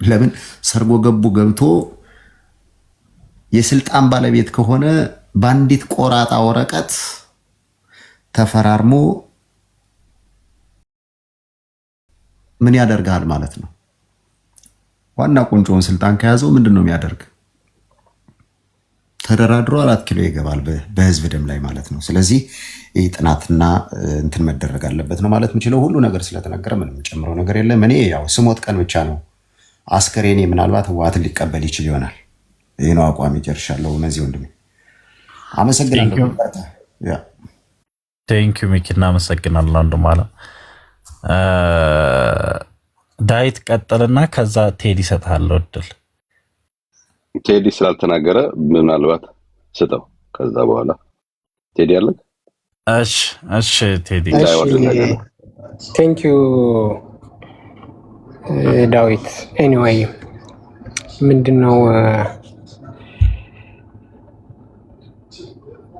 ለምን ሰርጎ ገቡ ገብቶ የስልጣን ባለቤት ከሆነ ባንዲት ቆራጣ ወረቀት ተፈራርሞ ምን ያደርጋል ማለት ነው? ዋና ቁንጮውን ስልጣን ከያዘው ምንድነው የሚያደርግ? ተደራድሮ 4 ኪሎ ይገባል በህዝብ ደም ላይ ማለት ነው። ስለዚህ ይህ ጥናትና እንትን መደረግ አለበት ነው ማለት የምችለው። ሁሉ ነገር ስለተነገረ ምንም ጨምረው ነገር የለም። እኔ ያው ስሞት ቀን ብቻ ነው አስከሬኔ ምናልባት ህወሓትን ሊቀበል ይችል ይሆናል። ይህ ነው አቋሚ። ጨርሻለሁ። እነዚህ ወንድሜ አመሰግናለሁ። ቴንኪዩ ሚኪ፣ እናመሰግናለን ወንድም አለ። ዳዊት ቀጥልና ከዛ ቴዲ እሰጥሃለሁ እድል። ቴዲ ስላልተናገረ ምናልባት ስጠው። ከዛ በኋላ ቴዲ አለ። እሺ ቴዲ። ቴንኪዩ ዳዊት። ኤኒዌይ ምንድነው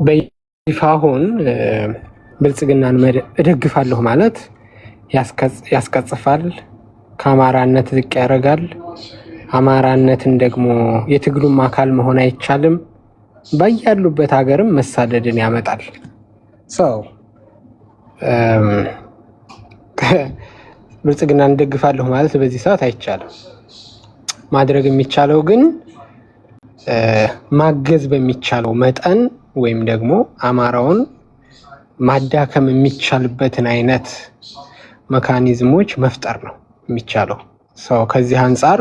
በይፋ አሁን ብልጽግናን እደግፋለሁ ማለት ያስቀጽፋል፣ ከአማራነት ዝቅ ያደርጋል። አማራነትን ደግሞ የትግሉም አካል መሆን አይቻልም። በያሉበት ሀገርም መሳደድን ያመጣል። ሰው ብልጽግናን እደግፋለሁ ማለት በዚህ ሰዓት አይቻልም። ማድረግ የሚቻለው ግን ማገዝ በሚቻለው መጠን ወይም ደግሞ አማራውን ማዳከም የሚቻልበትን አይነት መካኒዝሞች መፍጠር ነው የሚቻለው። ሰው ከዚህ አንጻር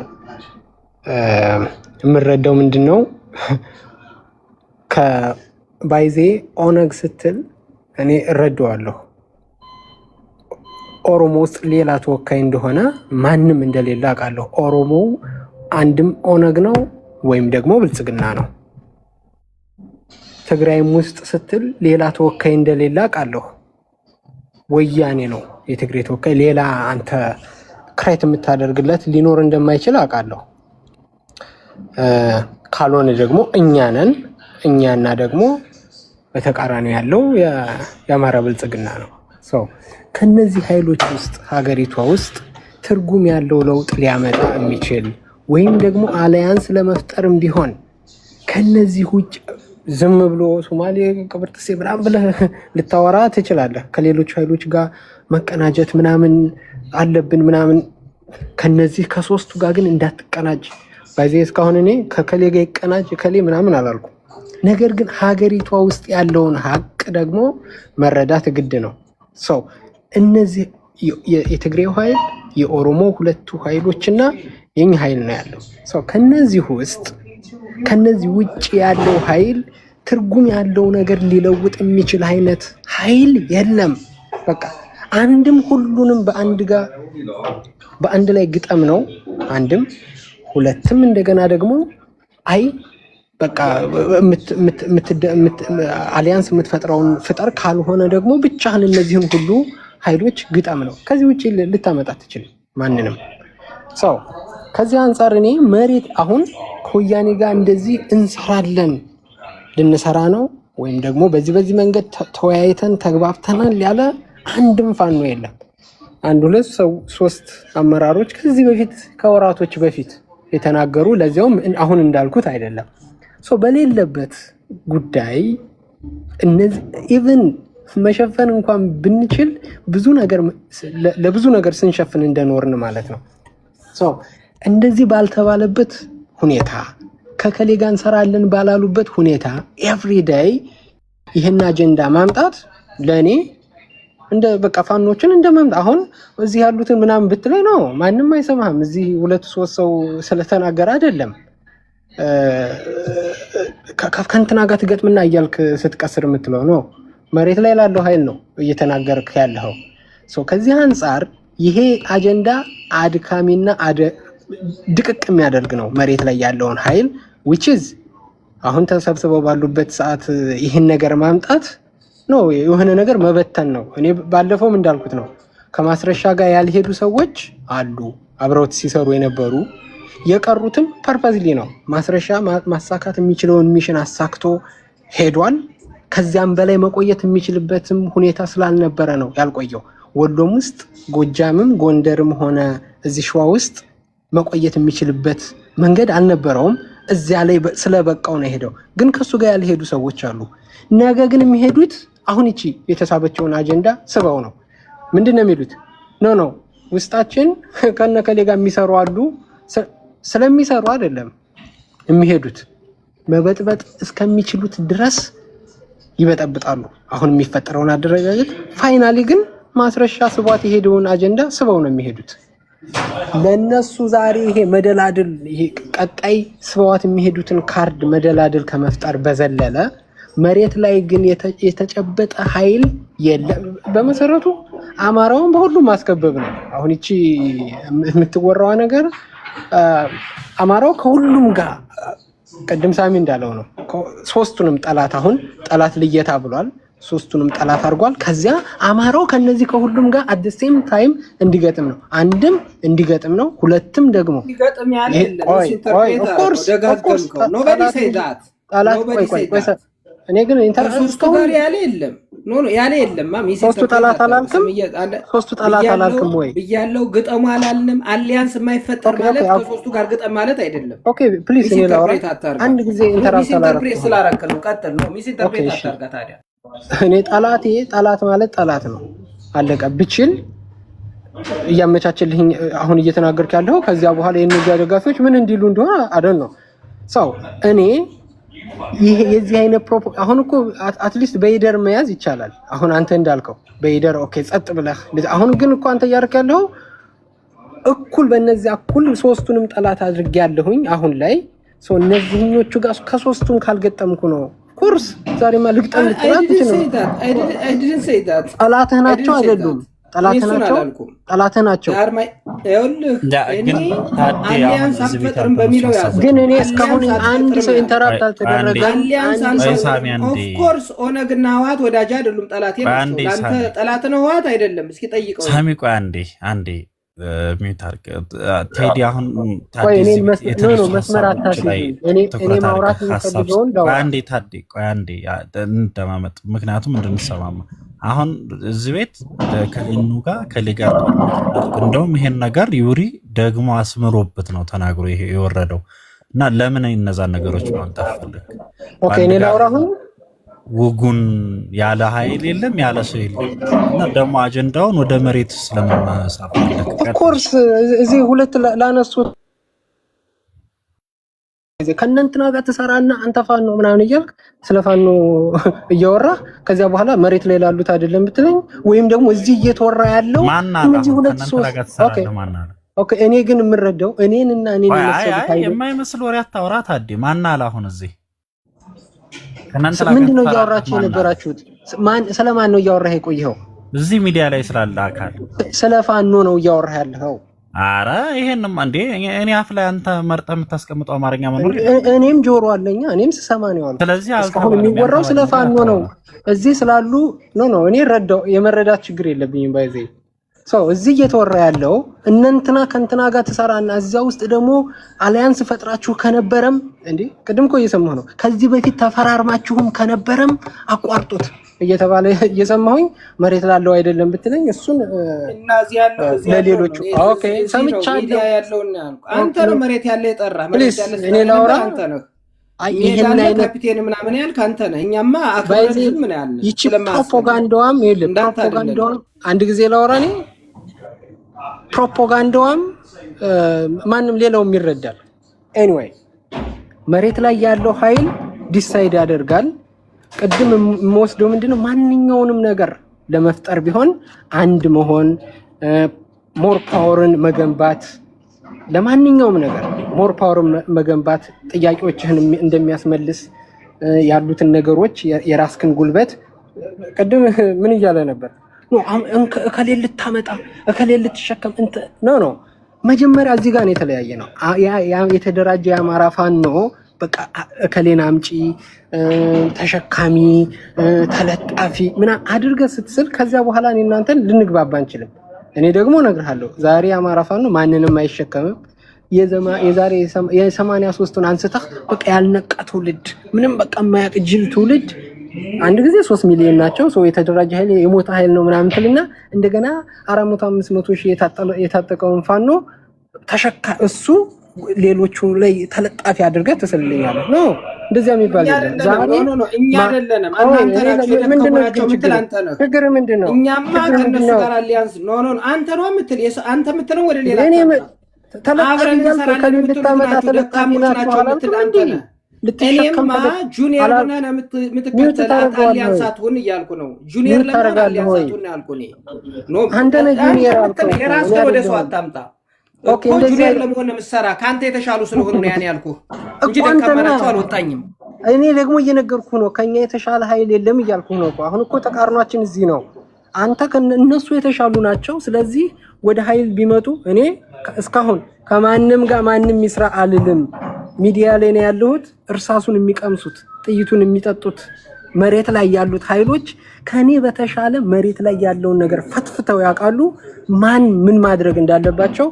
የምረዳው ምንድነው ከባይዜ ኦነግ ስትል እኔ እረዳዋለሁ። ኦሮሞ ውስጥ ሌላ ተወካይ እንደሆነ ማንም እንደሌለ አውቃለሁ። ኦሮሞ አንድም ኦነግ ነው ወይም ደግሞ ብልጽግና ነው። ትግራይም ውስጥ ስትል ሌላ ተወካይ እንደሌለ አውቃለሁ። ወያኔ ነው የትግራይ ተወካይ። ሌላ አንተ ክሬት የምታደርግለት ሊኖር እንደማይችል አውቃለሁ። ካልሆነ ደግሞ እኛ ነን። እኛና ደግሞ በተቃራኒው ያለው የአማራ ብልጽግና ነው። ከነዚህ ኃይሎች ውስጥ ሀገሪቷ ውስጥ ትርጉም ያለው ለውጥ ሊያመጣ የሚችል ወይም ደግሞ አሊያንስ ለመፍጠርም ቢሆን ከነዚህ ውጭ ዝም ብሎ ሶማሌ ቅብርጥሴ ምናምን ብለህ ልታወራ ትችላለህ። ከሌሎች ኃይሎች ጋር መቀናጀት ምናምን አለብን ምናምን። ከነዚህ ከሶስቱ ጋር ግን እንዳትቀናጅ። በዚህ እስካሁን እኔ ከከሌ ጋር ይቀናጅ ከሌ ምናምን አላልኩም። ነገር ግን ሀገሪቷ ውስጥ ያለውን ሀቅ ደግሞ መረዳት ግድ ነው። እነዚህ የትግራይ ኃይል የኦሮሞ ሁለቱ ኃይሎችና የኛ ኃይል ነው ያለው። ከነዚህ ውስጥ ከነዚህ ውጭ ያለው ኃይል ትርጉም ያለው ነገር ሊለውጥ የሚችል አይነት ኃይል የለም። በቃ አንድም ሁሉንም በአንድ ላይ ግጠም ነው። አንድም ሁለትም እንደገና ደግሞ አይ በቃ አሊያንስ የምትፈጥረውን ፍጠር፣ ካልሆነ ደግሞ ብቻህን እነዚህን ሁሉ ኃይሎች ግጠም ነው። ከዚህ ውጭ ልታመጣ ትችልም ማንንም ሰው። ከዚህ አንጻር እኔ መሬት አሁን ከወያኔ ጋር እንደዚህ እንሰራለን ልንሰራ ነው ወይም ደግሞ በዚህ መንገድ ተወያይተን ተግባብተናል ያለ አንድም ፋኖ የለም። አንድ ሁለት ሰው ሶስት አመራሮች ከዚህ በፊት ከወራቶች በፊት የተናገሩ፣ ለዚያውም አሁን እንዳልኩት አይደለም። በሌለበት ጉዳይ እነዚህ ኢቭን መሸፈን እንኳን ብንችል ለብዙ ነገር ስንሸፍን እንደኖርን ማለት ነው። እንደዚህ ባልተባለበት ሁኔታ ከከሌ ጋር እንሰራለን ባላሉበት ሁኔታ ኤቭሪዴይ ይህን አጀንዳ ማምጣት ለእኔ እንደ በቃ ፋኖችን እንደማምጣት። አሁን እዚህ ያሉትን ምናምን ብትለኝ ነው ማንም አይሰማህም። እዚህ 2-3 ሰው ስለተናገረ አይደለም ከእንትና ጋር ትገጥምና እያልክ ስትቀስር የምትለው ነው። መሬት ላይ ላለው ኃይል ነው እየተናገርክ ያለው። ከዚህ አንጻር ይሄ አጀንዳ አድካሚና ድቅቅ የሚያደርግ ነው መሬት ላይ ያለውን ኃይል which is አሁን ተሰብስበው ባሉበት ሰዓት ይህን ነገር ማምጣት ነው፣ የሆነ ነገር መበተን ነው። እኔ ባለፈውም እንዳልኩት ነው፣ ከማስረሻ ጋር ያልሄዱ ሰዎች አሉ አብረውት ሲሰሩ የነበሩ፣ የቀሩትም ፐርፐዝሊ ነው። ማስረሻ ማሳካት የሚችለውን ሚሽን አሳክቶ ሄዷል። ከዚያም በላይ መቆየት የሚችልበትም ሁኔታ ስላልነበረ ነው ያልቆየው። ወሎም ውስጥ ጎጃምም ጎንደርም ሆነ እዚህ ሸዋ ውስጥ መቆየት የሚችልበት መንገድ አልነበረውም። እዚያ ላይ ስለበቃው ነው ሄደው። ግን ከሱ ጋር ያልሄዱ ሰዎች አሉ። ነገ ግን የሚሄዱት አሁን እቺ የተሳበችውን አጀንዳ ስበው ነው። ምንድነው የሚሉት? ኖ ውስጣችን ከነከሌ ጋር የሚሰሩ አሉ። ስለሚሰሩ አይደለም የሚሄዱት፣ መበጥበጥ እስከሚችሉት ድረስ ይበጠብጣሉ። አሁን የሚፈጠረውን አደረጃጀት ፋይናሊ ግን ማስረሻ ስቧት የሄደውን አጀንዳ ስበው ነው የሚሄዱት። ለነሱ ዛሬ ይሄ መደላድል ይሄ ቀጣይ ስበዋት የሚሄዱትን ካርድ መደላድል ከመፍጠር በዘለለ መሬት ላይ ግን የተጨበጠ ኃይል የለም። በመሰረቱ አማራውን በሁሉም ማስከበብ ነው። አሁን እቺ የምትወራው ነገር አማራው ከሁሉም ጋር ቅድም ሳሚ እንዳለው ነው። ሶስቱንም ጠላት አሁን ጠላት ልየታ ብሏል። ሶስቱንም ጠላት አድርጓል። ከዚያ አማራው ከነዚህ ከሁሉም ጋር አት ዘ ሴም ታይም እንዲገጥም ነው። አንድም እንዲገጥም ነው፣ ሁለትም ደግሞ እንዲገጥም ያለ እኔ ግን ኢንተርኔት ጋር ያለ የለም ያለ የለም። ሶስቱ ጠላት አላልክም? ሶስቱ ጠላት አላልክም ወይ ብያለው? ግጠሙ አላልንም። አሊያንስ የማይፈጠር ማለት ከሶስቱ ጋር ግጠም ማለት አይደለም። ኦኬ ፕሊዝ እኔ ላውራ አንድ ጊዜ ኢንተርፕሬት ስላደረክ ነው። ቀጥል ነው ሚስ ኢንተርፕሬት አታርጋ ታዲያ። እኔ ጠላት ማለት ጠላት ነው አለቀ። ብችል እያመቻችልኝ አሁን እየተናገርክ ያለው ከዚያ በኋላ የነዚያ ደጋፊዎች ምን እንዲሉ እንደሆነ አይደል ነው ሰው እኔ ይሄ የዚህ አይነት አሁን እኮ አትሊስት በይደር መያዝ ይቻላል። አሁን አንተ እንዳልከው በይደር ኦኬ ጸጥ ብለህ አሁን ግን እኮ አንተ እያደረክ ያለው እኩል በእነዚያ እኩል ሶስቱንም ጠላት አድርጌያለሁኝ አሁን ላይ ሰው እነዚህኞቹ ጋር ከሶስቱን ካልገጠምኩ ነው ኮርስ ዛሬማ ልግጠም ልትራት ነው። ጠላትህ ናቸው አይደሉም? ጠላትህ ናቸው። ግን እኔ እስካሁን አንድ ሰው ኢንተራፕት አልተደረገም። ኦፍኮርስ ኦነግና ህወሓት ወዳጅ አይደሉም፣ ጠላቴ ናቸው። አንተ ጠላት ነው ህወሓት አይደለም። እስኪ ጠይቀው ሳሚ። ቆይ አንዴ ቴዲ አሁን መስመር አታስይኝ። እኔ ማውራት የምፈልገውን አንዴ እንደማመጥ ምክንያቱም እንድንሰማማ አሁን እዚህ ቤት ከሊኑ ጋር ከሊጋር እንደውም ይሄን ነገር ዩሪ ደግሞ አስምሮበት ነው ተናግሮ ይሄ የወረደው እና ለምን እነዛን ነገሮች ማንጣት ፈልግ? ኦኬ እኔ ላውራ አሁን ውጉን ያለ ኃይል የለም ያለ ሰው የለም እና ደግሞ አጀንዳውን ወደ መሬት ስለማሳፍ ኦፍኮርስ እዚህ ሁለት ላነሱት ከእነንትና ጋር ትሰራና አንተ ፋኖ ምናምን እያልክ ስለ ፋኖ እያወራህ ከዚያ በኋላ መሬት ላይ ላሉት አይደለም ብትለኝ ወይም ደግሞ እዚህ እየተወራ ያለው እነዚህ ሁለት ሶስት ኦኬ እኔ ግን የምረዳው እኔንና እኔን የማይመስል ወሬ አታውራ ታዲ ማናል አሁን እዚህ ምንድነው እያወራችሁ የነበራችሁት? ስለማን ነው እያወራህ የቆየኸው? እዚህ ሚዲያ ላይ ስላለ አካል ስለ ፋኖ ነው እያወራህ ያለኸው? አረ ይሄንማ እንዴ እኔ አፍ ላይ አንተ መርጠህ የምታስቀምጠው አማርኛ መኖር እኔም ጆሮ አለኛ እኔም ስሰማ ነው ያለው። ስለዚህ አሁን የሚወራው ስለ ፋኖ ነው። እዚህ ስላሉ ኖ እኔ ረዳው የመረዳት ችግር የለብኝም። ባይዘ ሰው እዚህ እየተወራ ያለው እነንትና ከንትና ጋር ተሰራና እዚያ ውስጥ ደግሞ አሊያንስ ፈጥራችሁ ከነበረም እንዴ ቅድም እኮ እየሰማሁ ነው። ከዚህ በፊት ተፈራርማችሁም ከነበረም አቋርጡት እየተባለ እየሰማሁኝ መሬት ላለው አይደለም ብትለኝ እሱን እናዚ ያለው ለሌሎቹ ኦኬ ሰምቻለሁ። ያለውና አንተ ነው መሬት ያለ የጠራ መሬት ያለ እኔ ላውራ አንተ ነው። ይሄን አይነት ካፒቴን ምናምን ያልክ አንተ ነህ። እኛማ አክብረን ምን ያለ ይቺ ፕሮፓጋንዳዋም ይልም ፕሮፓጋንዳዋም አንድ ጊዜ ላውራ እኔ ፕሮፓጋንዳዋም ማንም ሌላውም ይረዳል። ኤኒዌይ መሬት ላይ ያለው ኃይል ዲሳይድ ያደርጋል። ቅድም የምወስደው ምንድነው ማንኛውንም ነገር ለመፍጠር ቢሆን አንድ መሆን ሞር ፓወርን መገንባት ለማንኛውም ነገር ሞር ፓወርን መገንባት ጥያቄዎችህን እንደሚያስመልስ ያሉትን ነገሮች የራስክን ጉልበት ቅድም ምን እያለ ነበር? እከሌ ልታመጣ እከሌ ልትሸከም ኖ መጀመሪያ እዚህ ጋር ነው የተለያየ ነው። የተደራጀ የአማራ ፋኖ በቃ እከሌን አምጪ ተሸካሚ ተለጣፊ ምን አድርገህ ስትስል ከዚያ በኋላ እኔ እናንተን ልንግባባ አንችልም። እኔ ደግሞ እነግርሃለሁ ዛሬ አማራ ፋኖ ማንንም አይሸከምም። የዛሬ የ83ን አንስተህ በቃ ያልነቃ ትውልድ ምንም በቃ የማያውቅ ጅል ትውልድ አንድ ጊዜ 3 ሚሊዮን ናቸው ሰው የተደራጀ ኃይል የሞተ ኃይል ነው ምናምን ትልና እንደገና 400-500 ሺህ የታጠቀውን ፋኖ ተሸካ እሱ ሌሎቹ ላይ ተለጣፊ አድርገህ ትስልልኛለህ ነው። እንደዚያ የሚባል ዛሬ እኛ አይደለንም እናንተ ናችሁ የደከሙናቸው ምትል አንተ ነህ። ችግር ምንድን ነው? እኛማ ከነሱ ጋር አሊያንስ አንተ ነው የምትል አንተ የምትለው ወደ ሌላ ተለጣፊ ልታመጣ ተለጣፊ ናቸው ምትል አንተ ነህ። እኔማ ጁኒየር ሆነህ ነው የምትከተላት አሊያንስ አትሁን እያልኩ ነው። ጁኒየር ለምን አሊያንስ አትሁን ያልኩ ነው። አንተ ነህ ጁኒየር አልከው። የራስህ ወደ ሰው አታምጣ። ኦኬ ጁኒየር ለመሆን የምትሰራ ከአንተ የተሻሉ ስለሆኑ ነው ያን ያልኩህ እንጂ ደካማናቸው አልወጣኝም። እኔ ደግሞ እየነገርኩህ ነው ከኛ የተሻለ ኃይል የለም እያልኩህ ነው። አሁን እኮ ተቃርኗችን እዚህ ነው። አንተ እነሱ የተሻሉ ናቸው። ስለዚህ ወደ ኃይል ቢመጡ እኔ እስካሁን ከማንም ጋር ማንም ይስራ አልልም። ሚዲያ ላይ ነው ያለሁት። እርሳሱን የሚቀምሱት ጥይቱን የሚጠጡት መሬት ላይ ያሉት ኃይሎች ከኔ በተሻለ መሬት ላይ ያለውን ነገር ፈትፍተው ያውቃሉ። ማን ምን ማድረግ እንዳለባቸው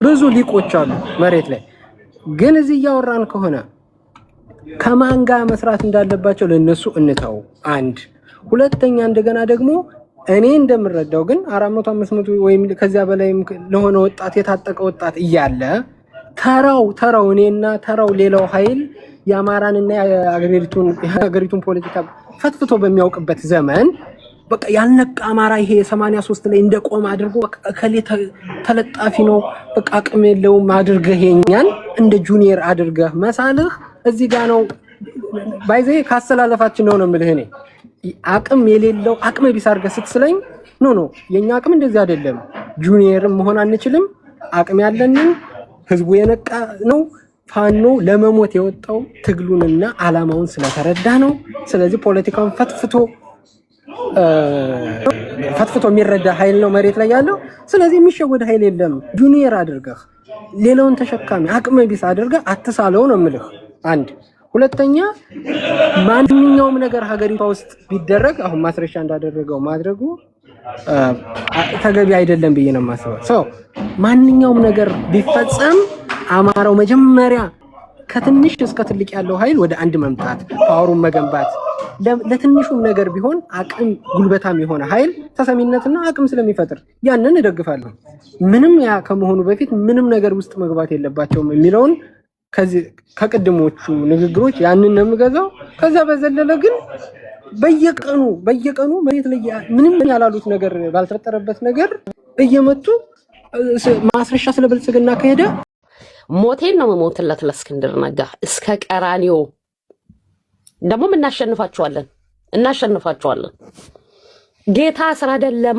ብዙ ሊቆች አሉ መሬት ላይ። ግን እዚህ እያወራን ከሆነ ከማን ጋር መስራት እንዳለባቸው ለነሱ እንተው። አንድ ሁለተኛ እንደገና ደግሞ እኔ እንደምረዳው ግን 400 500 ወይም ከዚያ በላይም ለሆነ ወጣት የታጠቀ ወጣት እያለ ተራው እኔና ተራው ሌላው ኃይል የአማራንና የሀገሪቱን ፖለቲካ ፈትፍቶ በሚያውቅበት ዘመን በቃ ያልነቃ አማራ ይሄ 83 ላይ እንደቆም አድርጎ ከሌ ተለጣፊ ነው በቃ አቅም የለውም አድርገህ የኛን እንደ ጁኒየር አድርገህ መሳልህ እዚህ ጋር ነው ባይዘ ካስተላለፋችን ነው የምልህ። እኔ አቅም የሌለው አቅም ቢስ አድርገህ ስትስለኝ ኖ የኛ አቅም እንደዚህ አይደለም። ጁኒየርም መሆን አንችልም። አቅም ያለንን ህዝቡ የነቃ ነው። ፋኖ ለመሞት የወጣው ትግሉንና አላማውን ስለተረዳ ነው። ስለዚህ ፖለቲካውን ፈትፍቶ የሚረዳ ኃይል ነው መሬት ላይ ያለው። ስለዚህ የሚሸወድ ኃይል የለም። ጁኒየር አድርገህ ሌላውን ተሸካሚ አቅመ ቢስ አድርገህ አትሳለው ነው የምልህ። አንድ ሁለተኛ ማንኛውም ነገር ሀገሪቷ ውስጥ ቢደረግ አሁን ማስረሻ እንዳደረገው ማድረጉ ተገቢ አይደለም ብዬ ነው የማስበው። ማንኛውም ነገር ቢፈጸም አማራው መጀመሪያ ከትንሽ እስከ ትልቅ ያለው ኃይል ወደ አንድ መምጣት ፓወሩን መገንባት ለትንሹም ነገር ቢሆን አቅም ጉልበታም የሆነ ኃይል ተሰሚነትና አቅም ስለሚፈጥር ያንን እደግፋለሁ። ምንም ያ ከመሆኑ በፊት ምንም ነገር ውስጥ መግባት የለባቸውም የሚለውን ከቅድሞቹ ንግግሮች ያንን ነው የምገዛው። ከዛ በዘለለ ግን በየቀኑ መሬት ላይ ምንም ያላሉት ነገር ባልተፈጠረበት ነገር እየመጡ ማስረሻ ስለ ብልጽግና ከሄደ ሞቴን ነው መሞትለት ለእስክንድር ነጋ እስከ ቀራኒዮ ደግሞ እናሸንፋቸዋለን። ጌታ ስራ ደለማ